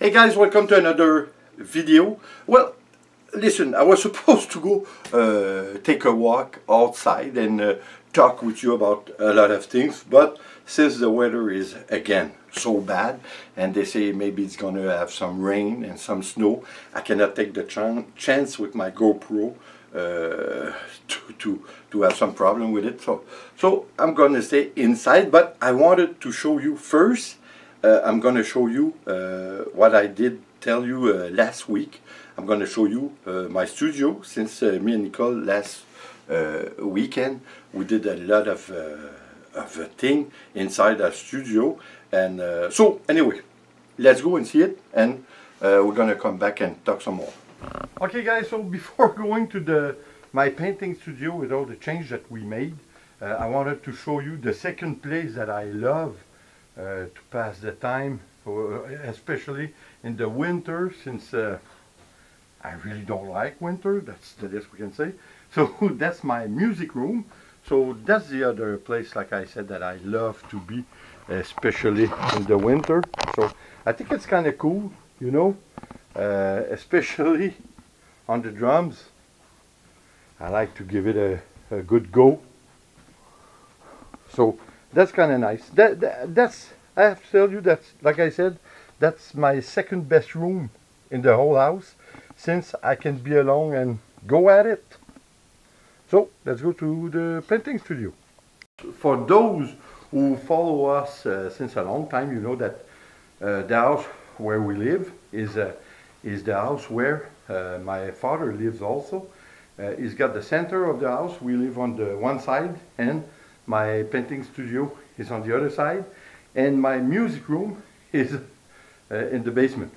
Hey guys, welcome to another video. Well, listen, I was supposed to go take a walk outside and talk with you about a lot of things, but since the weather is again so bad and they say maybe it's gonna have some rain and some snow, I cannot take the chance with my GoPro to have some problem with it. So I'm gonna stay inside, but I wanted to show you first. I'm going to show you what I did tell you last week. I'm going to show you my studio. Since me and Nicole last weekend we did a lot of thing inside our studio, and so anyway, let's go and see it, and we're going to come back and talk some more. Okay guys, so before going to my painting studio with all the change that we made, I wanted to show you the second place that I love to pass the time, especially in the winter, since I really don't like winter. That's the least we can say. So that's my music room. So that's the other place, like I said, that I love to be, especially in the winter. So I think it's kind of cool, you know, especially on the drums. I like to give it a good go. So that's kind of nice. That's, I have to tell you, that's, like I said, that's my second best room in the whole house, since I can be alone and go at it. So let's go to the painting studio. For those who follow us since a long time, you know that the house where we live is the house where my father lives also. He's got the center of the house. We live on the one side, and my painting studio is on the other side, and my music room is in the basement.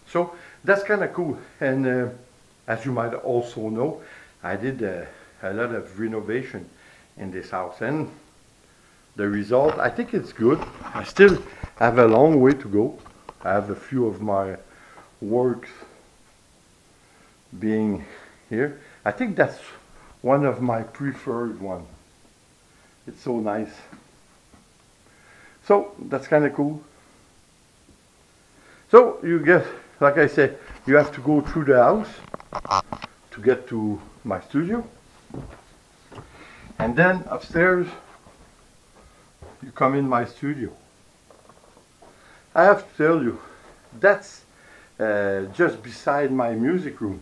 So that's kind of cool. And as you might also know, I did a lot of renovation in this house, and the result, I think it's good. I still have a long way to go. I have a few of my works being here. I think that's one of my preferred ones. It's so nice. So that's kind of cool. So you get, like I said, you have to go through the house to get to my studio, and then upstairs you come in my studio. I have to tell you, that's just beside my music room.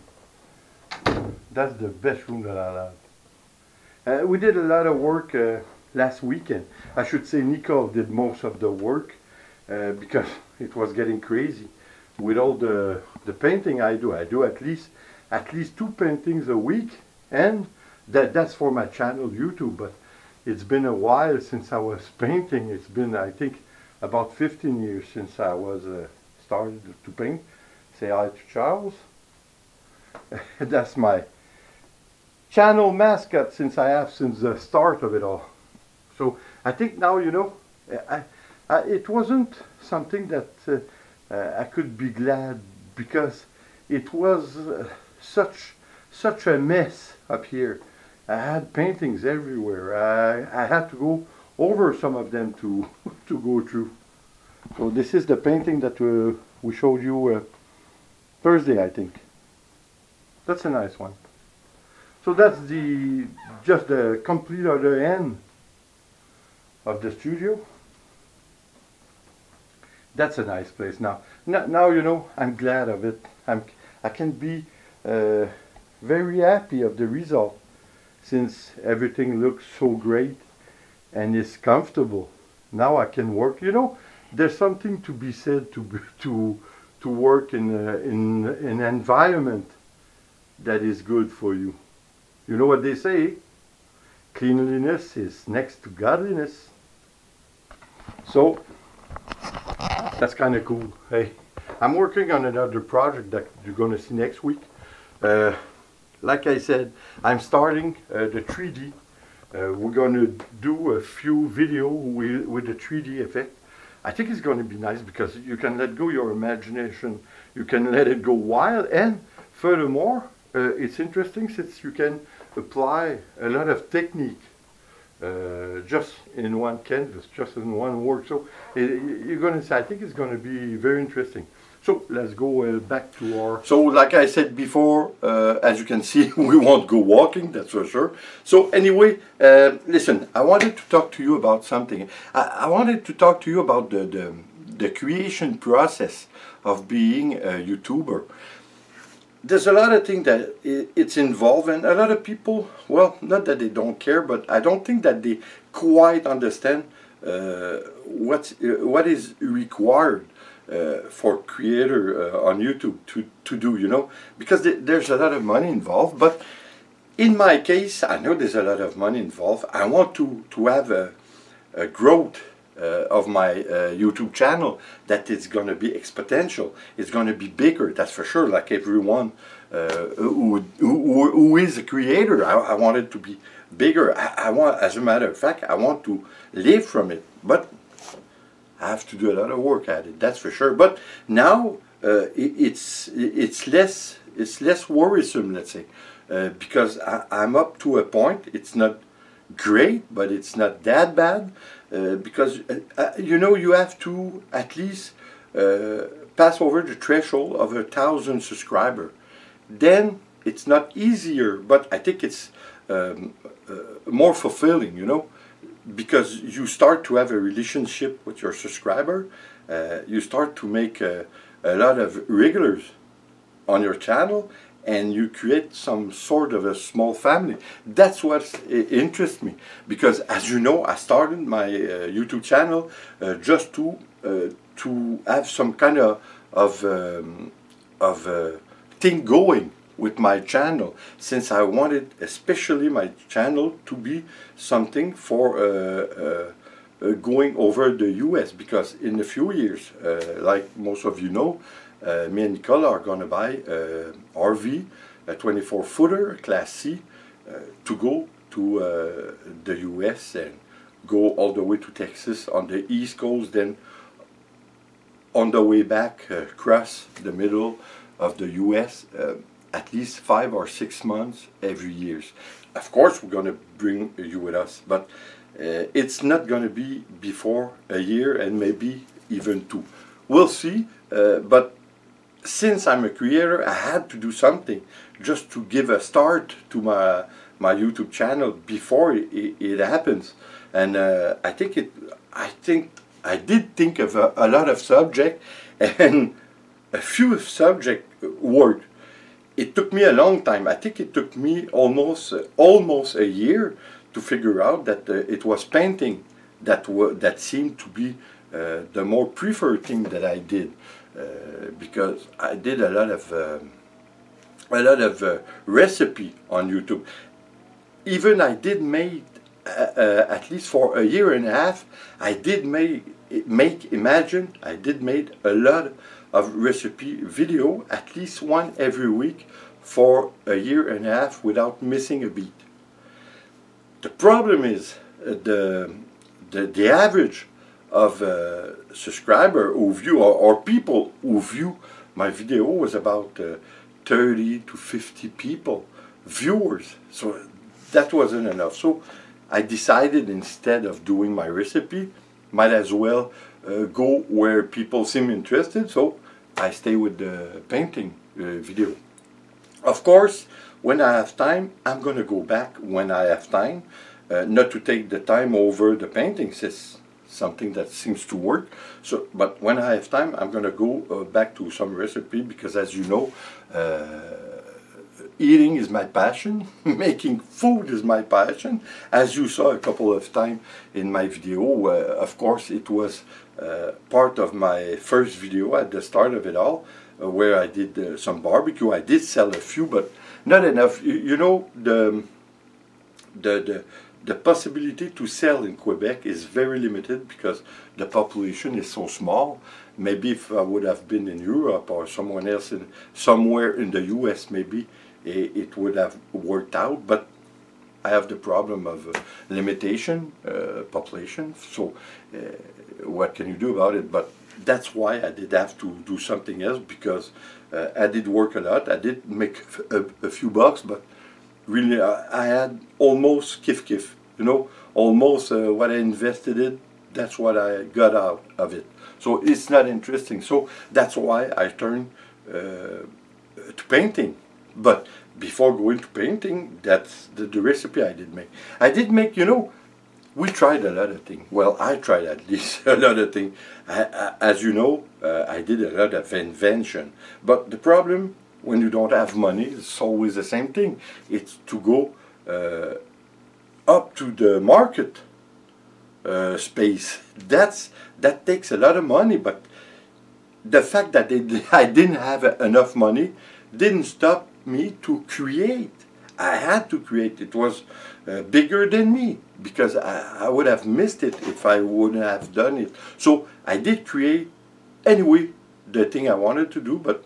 That's the best room that I have. We did a lot of work last weekend. I should say Nicole did most of the work because it was getting crazy with all the painting I do. I do at least 2 paintings a week, and that's for my channel YouTube. But it's been a while since I was painting. It's been, I think, about 15 years since I was started to paint. Say hi to Charles. That's my channel mascot since the start of it all. So I think now, you know, it wasn't something that I could be glad, because it was such a mess up here. I had paintings everywhere. I had to go over some of them to go through. So this is the painting that we showed you Thursday, I think. That's a nice one. So that's just the complete other end of the studio. That's a nice place. Now you know, I'm glad of it. I can be very happy of the result, since everything looks so great and is comfortable. Now I can work. You know, there's something to be said to work in an environment that is good for you. You know what they say? Cleanliness is next to godliness. So that's kind of cool. Hey, I'm working on another project that you're going to see next week. Like I said, I'm starting the 3D. We're going to do a few videos with the 3D effect. I think it's going to be nice because you can let go your imagination. You can let it go wild, and furthermore, it's interesting since you can apply a lot of technique just in one canvas, just in one work. So you're going to say, I think it's going to be very interesting. So let's go back to our... So like I said before, as you can see, we won't go walking, that's for sure. So anyway, listen, I wanted to talk to you about something. I wanted to talk to you about the creation process of being a YouTuber. There's a lot of things that it's involved, and a lot of people, well, not that they don't care, but I don't think that they quite understand what is required for creator on YouTube to do, you know, because there's a lot of money involved. But in my case, I know there's a lot of money involved. I want to have a growth of my YouTube channel that is going to be exponential. It's going to be bigger, that's for sure. Like everyone who is a creator, I want it to be bigger. I want, as a matter of fact, I want to live from it. But I have to do a lot of work at it, that's for sure. But now it's less worrisome, let's say, because I'm up to a point. It's not great, but it's not that bad, because you know, you have to at least pass over the threshold of 1,000 subscribers. Then it's not easier, but I think it's more fulfilling, you know, because you start to have a relationship with your subscriber. You start to make a lot of regulars on your channel, and you create some sort of a small family. That's what interests me, because as you know, I started my YouTube channel just to have some kind of thing going with my channel, since I wanted especially my channel to be something for going over the US, because in a few years, like most of you know, me and Nicole are going to buy RV, a 24-footer, Class C, to go to the US and go all the way to Texas on the East Coast, then on the way back cross the middle of the US, at least 5 or 6 months every year. Of course, we're going to bring you with us, but it's not going to be before a year, and maybe even 2. We'll see, but since I'm a creator, I had to do something just to give a start to my YouTube channel before it happens. And I did think of a lot of subjects, and a few subjects worked. It took me a long time. I think it took me almost a year to figure out that it was painting that seemed to be the more preferred thing that I did. Because I did a lot of recipe on YouTube. Even I did make at least for a year and a half. I did make a lot of recipe video, at least one every week, for a year and a half without missing a beat. The problem is the average of subscriber who view, or people who view my video, was about 30 to 50 people, viewers. So that wasn't enough. So I decided, instead of doing my recipe, might as well go where people seem interested. So I stay with the painting video. Of course, when I have time, I'm going to go back when I have time, not to take the time over the paintings. It's something that seems to work. So, but when I have time, I'm going to go back to some recipe, because as you know, eating is my passion. Making food is my passion. As you saw a couple of times in my video, of course, it was part of my first video at the start of it all, where I did some barbecue. I did sell a few, but not enough. You know, the possibility to sell in Quebec is very limited, because the population is so small. Maybe if I would have been in Europe or somewhere else, somewhere in the US, maybe it would have worked out. But I have the problem of limitation, population. So what can you do about it? But that's why I did have to do something else, because I did work a lot. I did make a few bucks, but really I had almost kif, you know, almost what I invested in That's what I got out of it. So it's not interesting. So that's why I turned to painting. But before going to painting, that's the recipe I did make. I did make, you know, we tried a lot of things. Well, I tried at least a lot of things. As you know, I did a lot of invention. But the problem, when you don't have money, it's always the same thing. It's to go up to the market space. That takes a lot of money. But the fact that I didn't have enough money didn't stop me to create. I had to create. It was bigger than me, because I would have missed it if I wouldn't have done it. So I did create anyway the thing I wanted to do, but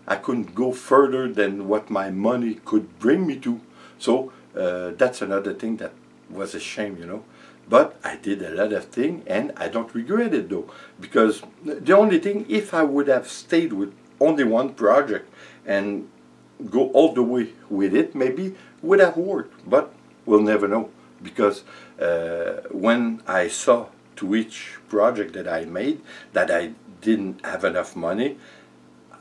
I couldn't go further than what my money could bring me to. So that's another thing that was a shame, you know. But I did a lot of things, and I don't regret it though, because the only thing, if I would have stayed with only one project and go all the way with it, maybe would have worked, but we'll never know, because when I saw to each project that I made that I didn't have enough money,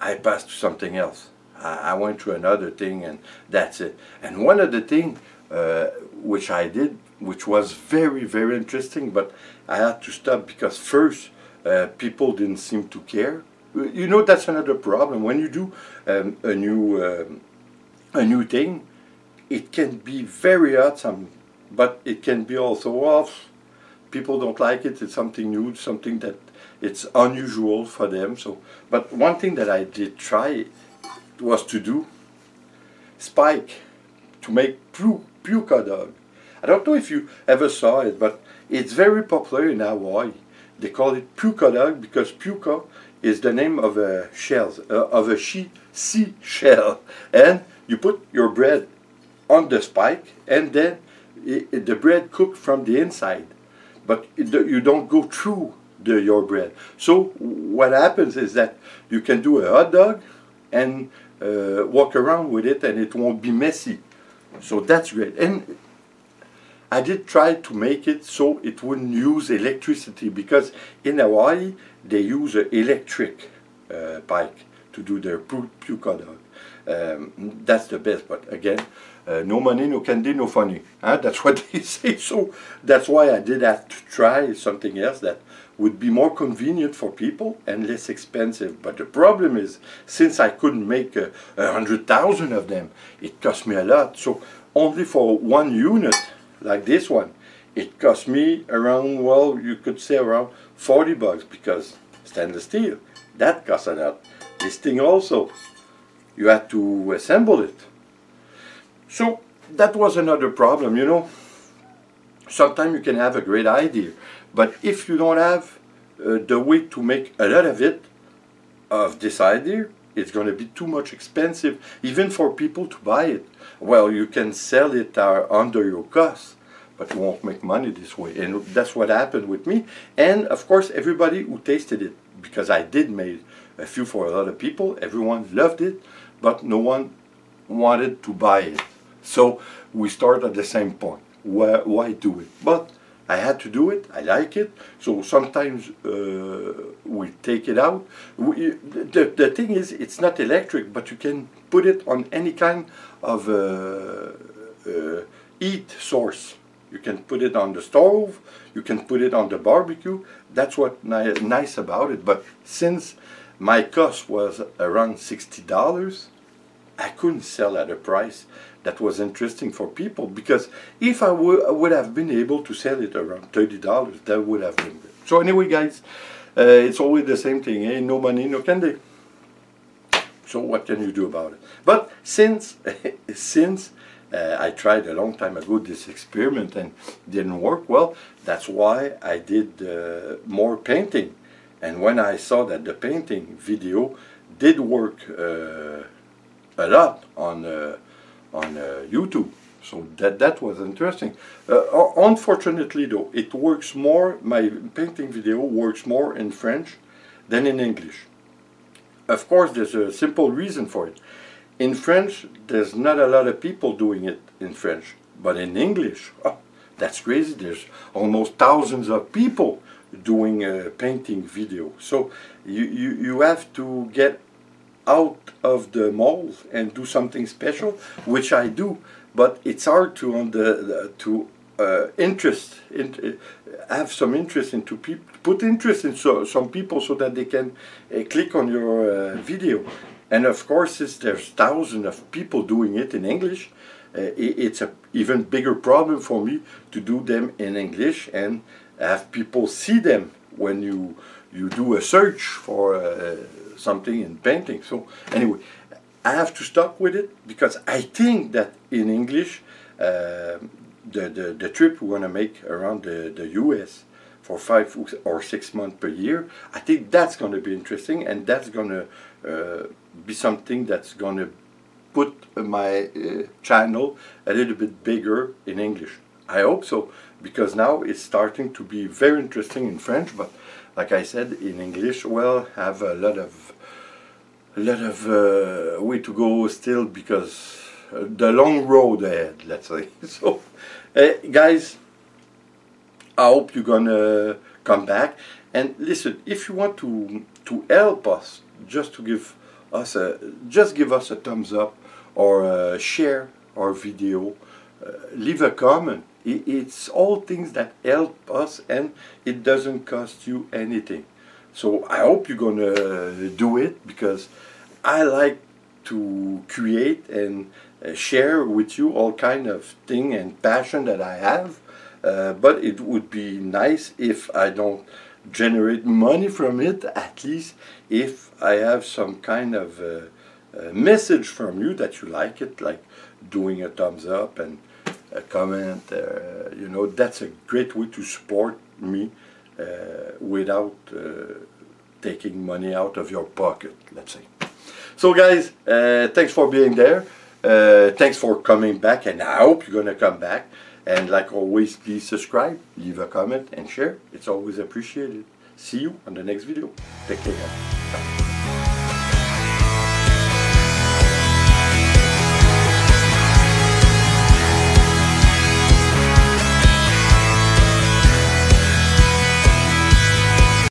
I passed to something else. I went to another thing, and that's it. And one of the things which I did, which was very, very interesting, but I had to stop because first people didn't seem to care. You know, that's another problem. When you do a new thing, it can be very awesome, but it can be also off. People don't like it. It's something new, something that it's unusual for them. So, but one thing that I did try was to do spike, to make puka dog. I don't know if you ever saw it, but it's very popular in Hawaii. They call it puka dog because puka is the name of a shell, of a sea shell, and you put your bread on the spike, and then the bread cooked from the inside, but you don't go through your bread. So what happens is that you can do a hot dog and walk around with it, and it won't be messy. So that's great. And I did try to make it so it wouldn't use electricity, because in Hawaii they use an electric pike to do their puka dog. That's the best, but again, no money, no candy, no funny. Huh? That's what they say. So that's why I did have to try something else that would be more convenient for people and less expensive. But the problem is, since I couldn't make 100,000 of them, it cost me a lot. So only for one unit, like this one, it cost me around, well, you could say around 40 bucks, because stainless steel, that costs a lot. This thing also, you had to assemble it. So that was another problem, you know. Sometimes you can have a great idea, but if you don't have the way to make a lot of it, of this idea, it's going to be too much expensive, even for people to buy it. Well, you can sell it under your cost, but you won't make money this way. And that's what happened with me. And of course, everybody who tasted it, because I did make a few for a lot of people, everyone loved it, but no one wanted to buy it. So we start at the same point. Why do it? But I had to do it. I like it. So sometimes we take it out. The thing is, it's not electric, but you can put it on any kind of heat source. You can put it on the stove. You can put it on the barbecue. That's what's nice about it. But since my cost was around $60, I couldn't sell at a price that was interesting for people, because if I would have been able to sell it around $30, that would have been good. So anyway, guys, it's always the same thing, eh? No money, no candy. So what can you do about it? But since I tried a long time ago this experiment and didn't work well, that's why I did more painting. And when I saw that the painting video did work a lot on YouTube, so that was interesting. Unfortunately though, it works more, my painting video works more in French than in English. Of course, there's a simple reason for it. In French, there's not a lot of people doing it in French, but in English, oh, that's crazy. There's almost thousands of people doing a painting video. So you have to get out of the mold and do something special, which I do, but it's hard to have some interest into people, put interest in some people so that they can click on your video. And of course, there's thousands of people doing it in English. It's an even bigger problem for me to do them in English and have people see them when you do a search for something in painting. So anyway, I have to stop with it because I think that in English, the trip we want to make around the US for 5 or 6 months per year, I think that's going to be interesting, and that's going to be something that's going to put my channel a little bit bigger in English. I hope so, because now it's starting to be very interesting in French, but like I said, in English, well, I have a lot of way to go still, because the long road ahead, let's say. So, guys, I hope you're gonna come back. And listen, if you want to help us, just give us a thumbs up, or share our video, leave a comment. It's all things that help us, and it doesn't cost you anything. So I hope you're gonna do it, because I like to create and share with you all kind of thing and passion that I have. But it would be nice if I don't generate money from it, at least if I have some kind of message from you that you like it, like doing a thumbs up and a comment. You know, that's a great way to support me without taking money out of your pocket, let's say. So guys, thanks for being there. Thanks for coming back, and I hope you're gonna come back. And like always, please subscribe, leave a comment, and share. It's always appreciated. See you on the next video. Take care, guys. Bye.